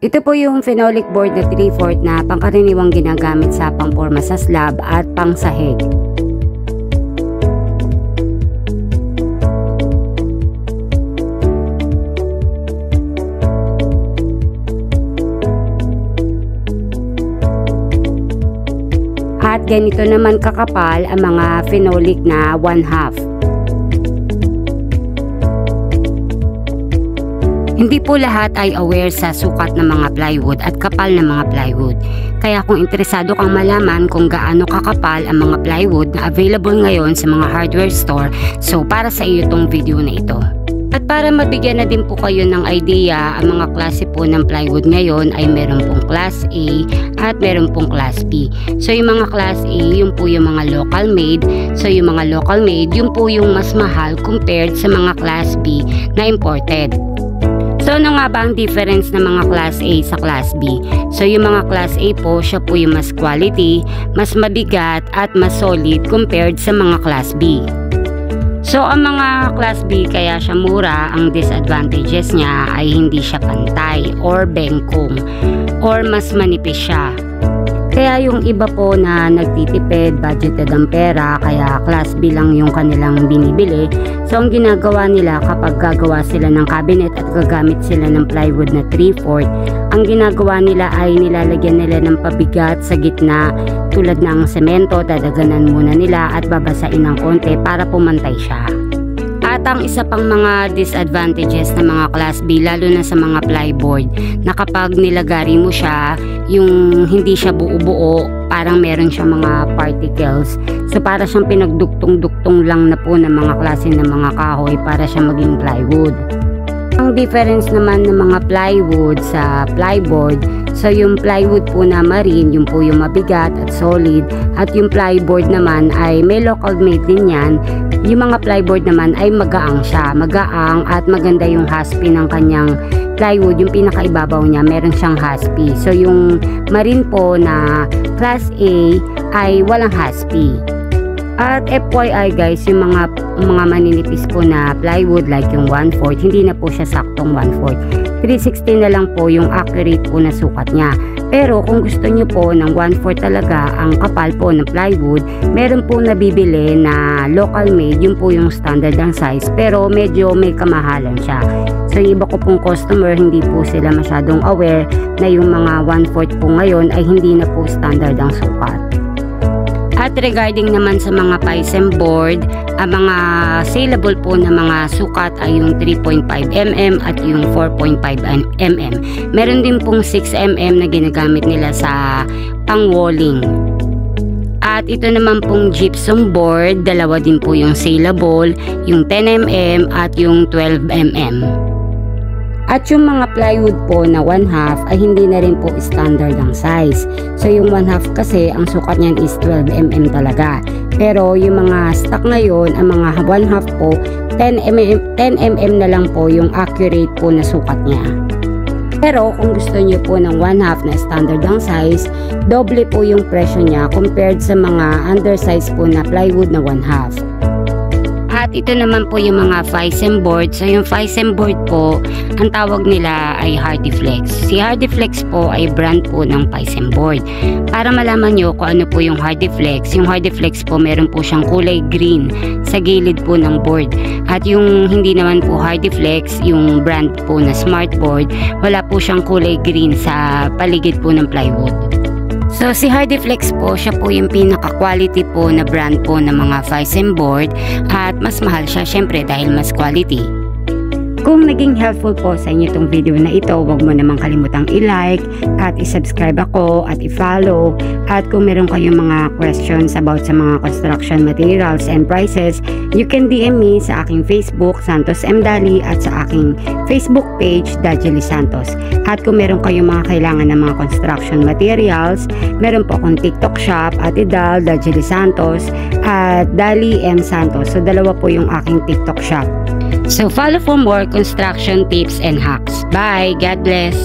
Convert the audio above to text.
Ito po yung phenolic board na 3/4 na pangkaraniwang ginagamit sa pangporma sa slab at pangsahig. At ganito naman kakapal ang mga phenolic na 1/2. Hindi po lahat ay aware sa sukat ng mga plywood at kapal ng mga plywood. Kaya kung interesado kang malaman kung gaano kakapal ang mga plywood na available ngayon sa mga hardware store, so para sa iyo itong video na ito. At para mabigyan na din po kayo ng idea, ang mga klase po ng plywood ngayon ay meron pong Class A at meron pong Class B. So yung mga Class A, yung po yung mga local made. So yung mga local made, yung po yung mas mahal compared sa mga Class B na imported. So ano nga ba ang difference ng mga Class A sa Class B? So yung mga Class A po, siya po yung mas quality, mas mabigat at mas solid compared sa mga Class B. So ang mga Class B kaya siya mura, ang disadvantages niya ay hindi siya pantay or bengkong or mas manipis siya. Kaya yung iba po na nagtitipid, budgeted ang pera, kaya Class B lang yung kanilang binibili. So ang ginagawa nila kapag gagawa sila ng cabinet at gagamit sila ng plywood na 3/4, ang ginagawa nila ay nilalagyan nila ng pabigat sa gitna tulad ng semento, dadaganan muna nila at babasain ng konti para pumantay siya. At ang isa pang mga disadvantages ng mga Class B, lalo na sa mga plyboard, na kapag nilagari mo siya, yung hindi siya buo-buo, parang meron siya mga particles. So para siyang pinagduktong-duktong lang na po ng mga klase ng mga kahoy para siya maging plywood. Ang difference naman ng mga plywood sa plyboard, so yung plywood po na marine, yung po yung mabigat at solid, at yung plyboard naman ay may local made din yan. Yung mga plyboard naman ay magaang siya, magaang at maganda yung haspi ng kanyang plywood, yung pinakaibabaw niya meron siyang haspi. So yung marine po na Class A ay walang haspi. At FYI guys, yung mga maninipis po na plywood like yung 1/4, hindi na po siya saktong 1/4. 360 na lang po yung accurate po na sukat niya. Pero kung gusto niyo po ng 1/4 talaga ang kapal po ng plywood, meron po nabibili na local made, yun po yung standard ang size, pero medyo may kamahalan siya. So yung iba ko pong customer, hindi po sila masyadong aware na yung mga 1/4 po ngayon ay hindi na po standard ang sukat. At regarding naman sa mga Pisem board, ang mga saleable po na mga sukat ay yung 3.5 mm at yung 4.5 mm. Meron din pong 6 mm na ginagamit nila sa pang-walling. At ito naman pong gypsum board, dalawa din po yung saleable, yung 10 mm at yung 12 mm. At yung mga plywood po na 1/2 ay hindi na rin po standard ang size. So yung 1/2 kasi ang sukat niyan is 12 mm talaga. Pero yung mga stock ngayon, ang mga 1/2 po, 10 mm na lang po yung accurate po na sukat niya. Pero kung gusto niyo po ng 1/2 na standard ang size, doble po yung presyo niya compared sa mga undersize po na plywood na 1/2. At ito naman po yung mga Pisem board. So yung Pisem board po, ang tawag nila ay Hardiflex. Si Hardiflex po ay brand po ng Pisem board. Para malaman nyo kung ano po yung Hardiflex, yung Hardiflex po meron po siyang kulay green sa gilid po ng board. At yung hindi naman po Hardiflex, yung brand po na Smart board, wala po siyang kulay green sa paligid po ng plywood. So si Hardiflex po, siya po yung pinaka-quality po na brand po ng mga Pisem board at mas mahal siya syempre dahil mas quality. Kung naging helpful po sa inyo itong video na ito, huwag mo namang kalimutang i-like at i-subscribe ako at i-follow. At kung meron kayong mga questions about sa mga construction materials and prices, you can DM me sa aking Facebook, Santos M. Dali, at sa aking Facebook page, Dajely Santos. At kung meron kayong mga kailangan ng mga construction materials, meron po akong TikTok shop, Atidal, Dajely Santos, at Dali M. Santos. So dalawa po yung aking TikTok shop. So follow for more construction tips and hacks. Bye! God bless!